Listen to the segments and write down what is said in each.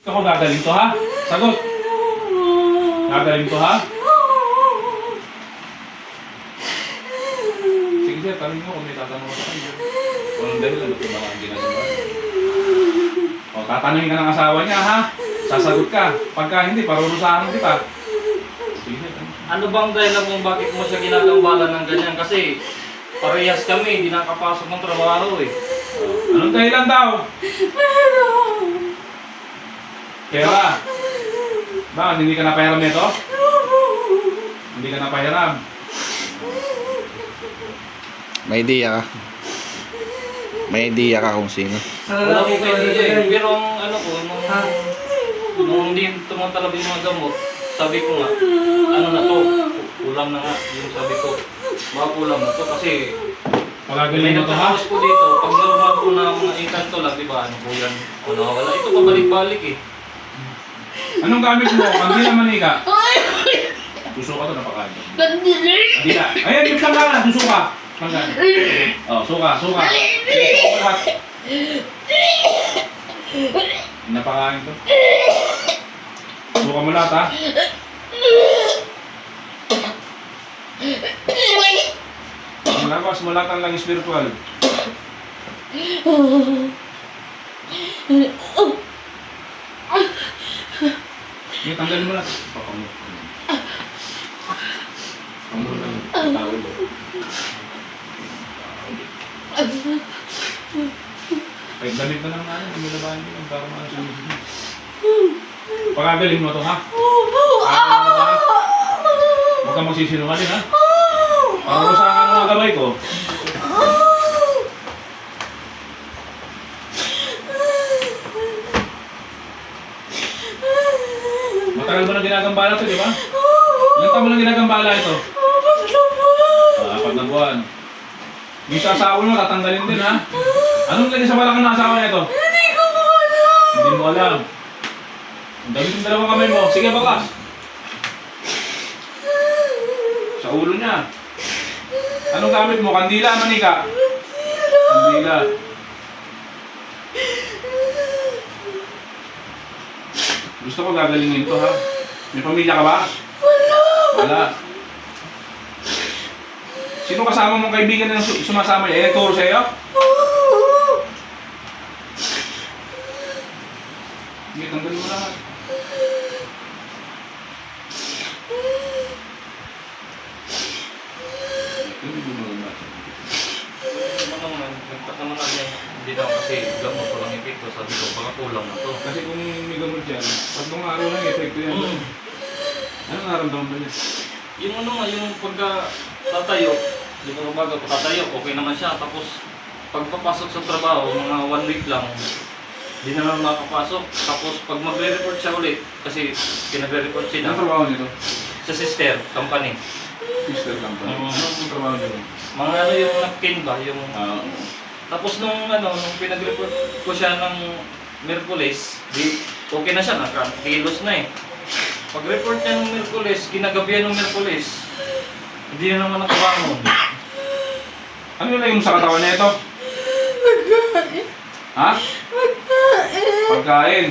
Gusto ko gagaling to, ha? Sagot. Gagaling to, ha? Sige, sir, tanong mo kung may tatanong ko sa kanya. Walang dahilan, ba't yung mga ang ginagawa? O, tatanungin ka ng asawa niya, ha? Sasagot ka. Pagka hindi, parurusahan kita. Sige, sir, tanong. Ano bang dahilan kung bakit mo siya ginagambala ng ganyan? Kasi parehas kami, di nakapasok ng trabaho eh. Anong dahilan daw? Pera. Bakit hindi ka napahiram nito? Hindi ka napahiram. May idea ka. May idea ka kung sino. Wala ko kayo eh. Pero ang ano ko, nung hindi tumatalab yung mga gamot, sabi ko nga, ano na to, kulang na nga yung sabi ko. Baka kulang na to kasi Magagaling may mo to, ha? nagkakaos ko dito. Pag normal ko na mga ikanto lang, di ba? Ano po yan? O nakawala. Ito pabalik-balik eh. Anong gamit mo? Kandila, manika? Susuka to, napakain. Kandila. Ayan, yung sangka na. Susuka. Sangka. Oh, suka. Suka mo lahat. Napakain to. Suka mo lahat, ha? Labas mo lahat ang lang spiritual. Sige, tanggalin mo lahat. Papango. Pango lang. Tawag mo. Ay, damit na lang natin. Umilabahan mo lang para makasunod. Pagagaling mo to, ha? Pagagaling mo to, ha? Huwag kang magsisinungaling, ha? Para sa akin mga gabay ko. Matagal mo na ginagambala ito, di ba? Ilang taon mo lang ginagambala ito? 4 na buwan. Yung sa asawa mo, tatanggalin din, ha? Anong lagi sa balakang ng asawa nito? Hindi ko po alam. Hindi mo alam. Ang damit yung dalawang kamay mo. Sige, bakas. Sa ulo niya. Anong gamit mo? Kandila, manika? Kandila. Gusto ko gagalingin to, ha? May pamilya ka ba? Wala. Sino kasama mong kaibigan na sumasama niya? Nagturo sa'yo? Hindi, tanggalin mo lahat. Nagtatama na yan. Hindi daw kasi gamot ko lang epekto. Sabi ko, baka kulang na to. Kasi kung may gamot dyan, 3 araw lang epekto yan. Anong naramdaman ba niya? Yung ano nga, yung pagka tatayo, di ba umaga ko tatayo, okay naman siya. Tapos pagpapasok sa trabaho, mga 1 week lang, di na lang makapasok. Tapos pag magre-report siya ulit, kasi pinagre-report siya Anong na trabaho nito? sa sister, company. Sister company. Oo. Anong trabaho nito? Mga ano yung napkin ba, yung... Tapos nung ano, nung pinag-report ko siya ng Merkules, di okay na siya, nakakilos na eh. Pag-report niya ng Merkules, kinagabihan ng Merkules, hindi na naman nakabangon. Ano nilagay mo sa katawan niya ito? Pagkain. Ha? Pagkain.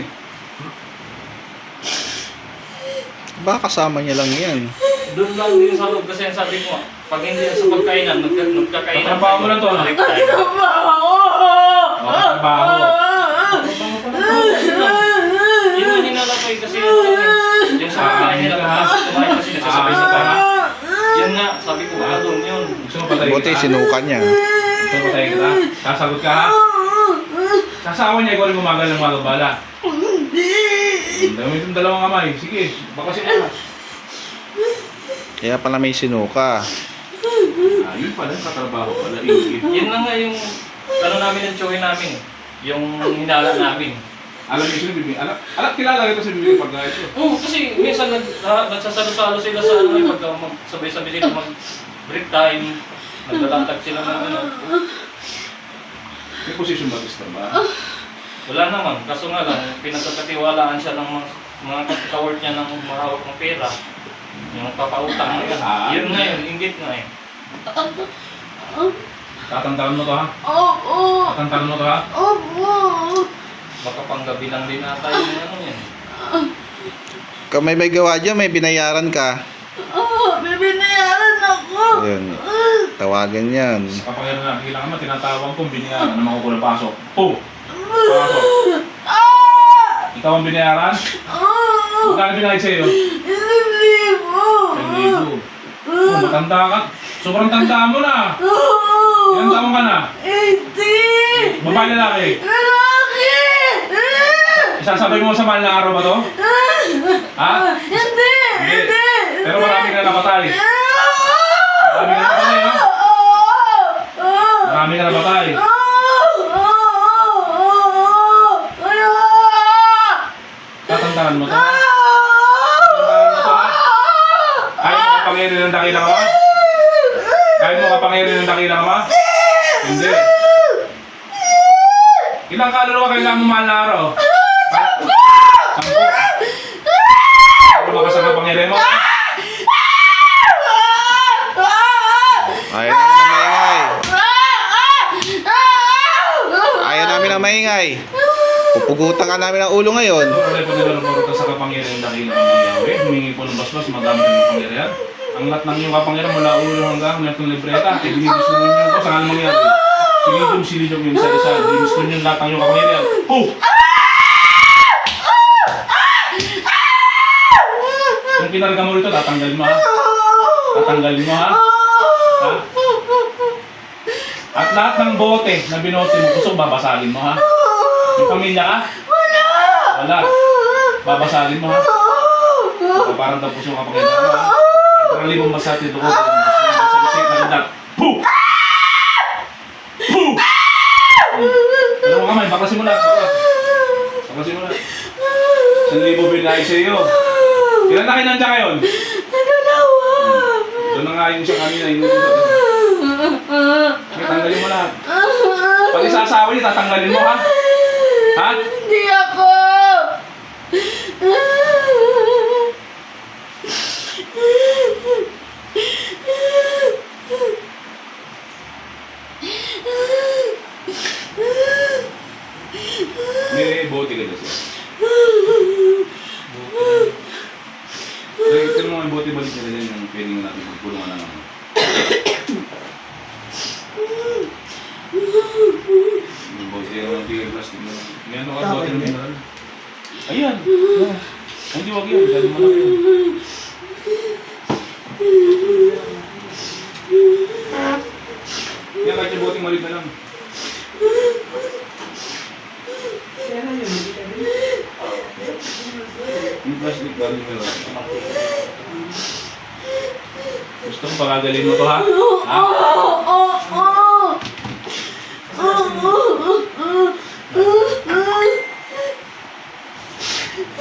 Baka kasama niya lang yan. Doon lang din sa loob kasi ang sabi ko, pag hindi yan sa pagkainan, nagkakainan. Katrabaho mo lang to, ha? Break time. Trabaho! O, trabaho. Yun yung hinalakay kasi yung sa pagkain nila, kumain kasi nagsasabay-sabay. Yun nga, sabi ko, doon yun. Gusto mo patayin Buti kita? sinukan niya. Gusto mo patayin kita? Sasagot ka, ha? Sa asawa niya, ikaw rin gumagal ng mga bala. Hindi! Dami itong dalawang kamay. Sige, baka siya. Kaya pala may sinuka. Yun pala, katrabaho pala. Ingit. Yun na nga yung, ano namin ng chewin namin, yung hinala namin. Alam niyo sila, bibig. Alam, kilala ito sa bibig pag ito. Oo, kasi minsan nagsasalo-salo sila sa ano, pagka sabay-sabay sila mag-break time, naglalatag sila ng ano. May posisyon ba gusto ba? Wala naman, kaso nga lang, pinagkakatiwalaan siya ng mga ka-work niya ng mahawak ng pera. Yung papautang na yun. Yun nga yun, inggit nga eh. Tatantaran mo to, ha? Opo! Tatantaran mo to, ha? Opo! Baka panggabi lang din ata yung ano yan. Kung may gawa dyan, may binayaran ka. May binayaran ako. Ayun. Tawagan yan. Sa kapangyarihan na dakilang ama, tinatawag kong binayaran na makukulang pasok. Po! Pasok. Ikaw ang binayaran? Magkano binayad sa'yo? 1,000. 1,000. Matanda ka. Sobrang tanda mo na. Ilang taon ka na? 80. Babae lalaki. Lalaki. Isasabay mo sa mahal na araw ba to? Ha? Hindi. Hindi. Pero marami ka na napatay. Marami ka na napatay, ha? Marami ka na napatay. Tatantahan mo to? Tatantahan mo to, ha? Kahit mo kapangyarihan ng dakilang ama? Kahit mo kapangyarihan ng dakilang ama? Hindi. Ilang kaluluwa kailangan mo mahal na araw? 10. Ano ka sa kapangyarihan mo? Ayaw namin na maingay. Ayaw namin na maingay. Pupugutan ka namin ang ulo ngayon. Wala po nila lumurot sa kapangyarihan ng dakilang ama Yahweh. Humingi po ng basbas, magamit ng kapangyarihan. Ang lahat ng iyong kapangyarihan mula ulo hanggang lahat ng libreta. Ibinibisunin niyo ko sa ngalan ng Yahweh. Silidom yung isa-isa. Ibinibisunin niyo lahat ng iyong kapangyarihan. Oh! Kung kinarga mo rito, tatanggalin mo, ha? Tatanggalin mo, ha? Ha? At lahat ng bote na binote mo, gusto babasagin mo, ha? May pamilya ka? Wala. Babasagin mo, ha? Parang tapos yung kapangyarihan mo, ha? At parang libong masati doon. Masalisik na gandat. Puh! Puh! Ano mo kamay? Baklasin mo na. Baklasin mo na. 1,000 binayad sa iyo. Ilan na kayo nandiyan ngayon? Doon na nga yung siya kanina. Okay, tanggalin mo lahat. Pag isasawa niyo, tatanggalin mo, ha? Ha? Hindi ako. May bote ka dyan. Ito mo yung bote balik nila dyan yung pwedeng natin magpulungan na naman. Yung bote yung tigil plastic mo. May ano ka bote ng mineral? Ayan! Hindi wag yan, dali malaki yan. Yan kahit yung boteng maliit na lang. Yung plastic ba rin meron? Gusto mo pagagalin mo to, ha? Ha?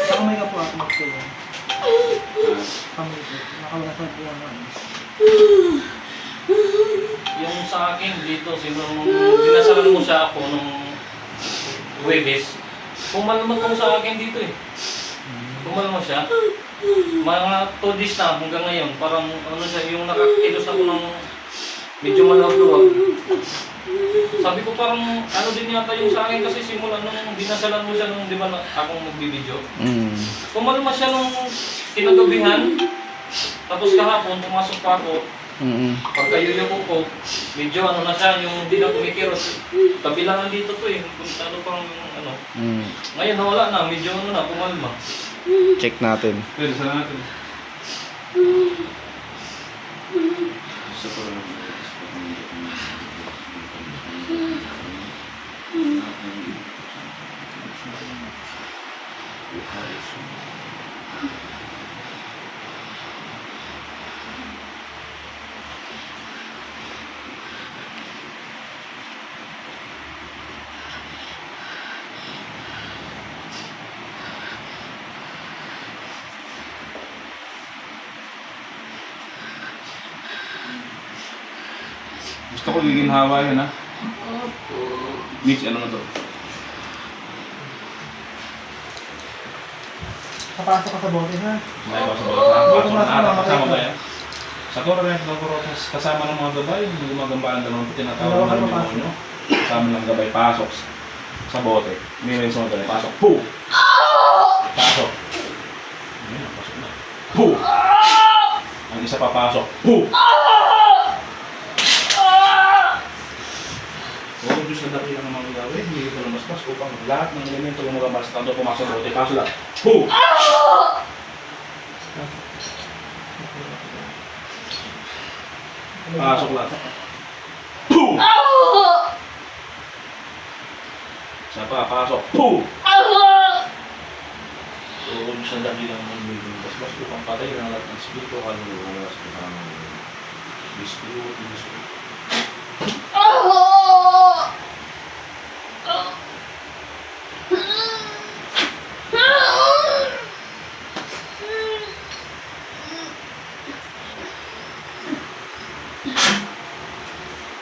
Kamay ka po ako magtulong. Kamay po. Nakalasan po ang ano. Yung sa akin dito, dinasalan mo siya ako nung Huwebes, pumalman mo sa akin dito eh. Pumalman siya. Mga 2 days na hanggang ngayon, parang ano siya, yung nakakilos ako ng medyo malawag-luwag. Sabi ko parang ano din yata yung sa akin kasi simula nung dinasalan mo siya nung di ba akong magbibideo. Pumalma siya nung kinagabihan, tapos kahapon pumasok pa ako. Pagkayuyo ko, medyo ano na siya, yung hindi na kumikiros. Kabilangan dito to eh, kung ano pang ano. Ngayon nawala na, medyo ano na, pumalma. Check natin. Pwede sa natin. Sa parang gusto ko giginhawa yun, ha? Mitch, ano na to? Kapasok ka sa bote ha. May pasok ba? Kasama ba yan? Sa Torres, kasama ng mga gabay, yung gumagambahan dalawang tinatawag ng demonyo. Kasama ng gabay, pasok. Sa bote. May sunod na. Pasok. Poo! Pasok. Ayan, pasok na. Poo! Ang isa papasok. Poo! Oo, Diyos na dati lang ang mga gawin. Hindi ito lumaspas upang lahat ng elemento lumabas sa tanto pumasok sa bote. Pasok lang. Poo! Pasok lang. Poo! Isa pa, pasok. Poo! Oo, Diyos na dati lang ang mga lumaspas upang patay ng lahat ng spirito. Kaluluwas ko ng Espiritu.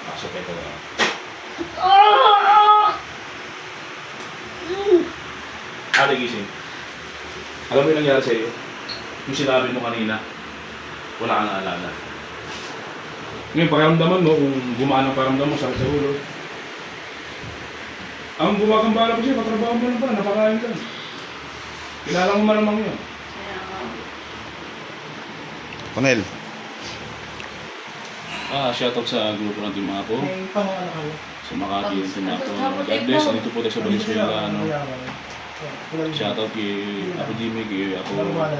Pasok ito na. Ate gising. Alam mo yung nangyari sa iyo? Yung sinabi mo kanina, wala kang naalala. Ngayon, pakiramdaman mo, kung gumaan ang pakiramdam mo, sakit sa ulo. Ang gumagambala ko siya, patrabaho mo na ba? Napakain ka. Kilala mo malamang yun. Cornel. Shoutout sa grupo ng Team Apo. May pangalan kayo. Sa Makati yung Team Apo. God bless. Dito po tayo sa Valenzuela. Shoutout kay Apo Jimmy, kay Apo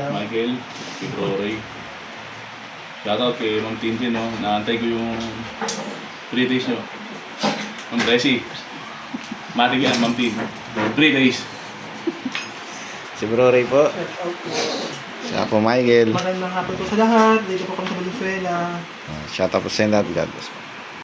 Michael, kay Bro Ray. Shoutout kay Ma'am Tintin, no? Naantay ko yung British nyo. Ma'am Tracy. Matig yan, Ma'am Tin. British. Si Bro Ray po. Si Apo Michael. Magandang hapon po sa lahat. Dito po kami sa Valenzuela. Shout out po sa inyo lahat. God bless po.